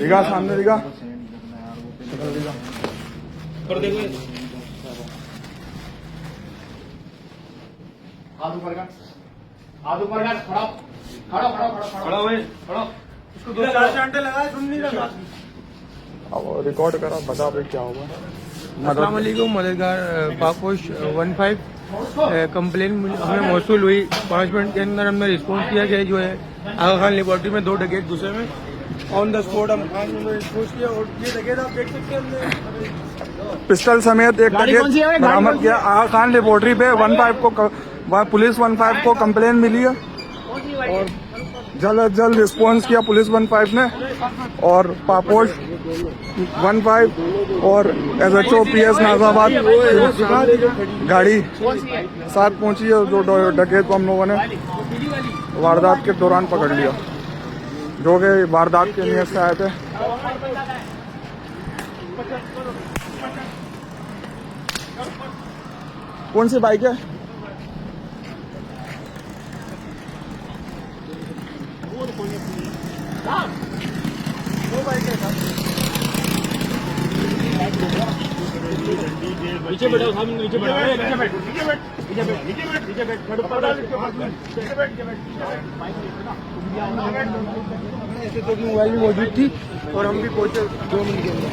दिखा सामने दिखा कर देखो हाथ ऊपर कर, हाथ ऊपर कर, खड़ा खड़ा खड़ा खड़ा खड़ा हुए खड़ा इसको 2-4 घंटे लगाए सुन नहीं रहा। अब रिकॉर्ड करा बता भाई क्या हुआ। अस्सलाम वालेकुम। मददगार पाकपोश 15 कंप्लेन हमें मौसूल हुई। 5 मिनट के अंदर हमने रिस्पॉन्स किया कि जो है आगा खान लेबोरेटरी में 2 डकैत घुसे में ऑन द स्पॉट हम रिस्पॉन्स किया और ये डकैत आप देख सकते हैं हमने पिस्टल समेत एक डकैत बरामद किया। आगा खान लेबोरेटरी पे 15 को पुलिस 15 को कंप्लेन मिली है और जल्द जल्द रिस्पॉन्स किया पुलिस 15 ने और पापोश 15 और SHO PS नाजाबाद गाड़ी साथ पहुंची है। जो डकैत को हम लोगों ने वारदात के दौरान पकड़ लिया, जो कि वारदात के नियत से आए थे। कौन सी बाइक है? पीछे बैठो साहब, नीचे बैठो, नीचे बैठ, नीचे बैठ, नीचे बैठ, नीचे बैठ, नीचे बैठ, नीचे बैठ। ऐसे तो मोबाइल भी मौजूद थी और हम भी पहुंचे 2 मिनट के अंदर।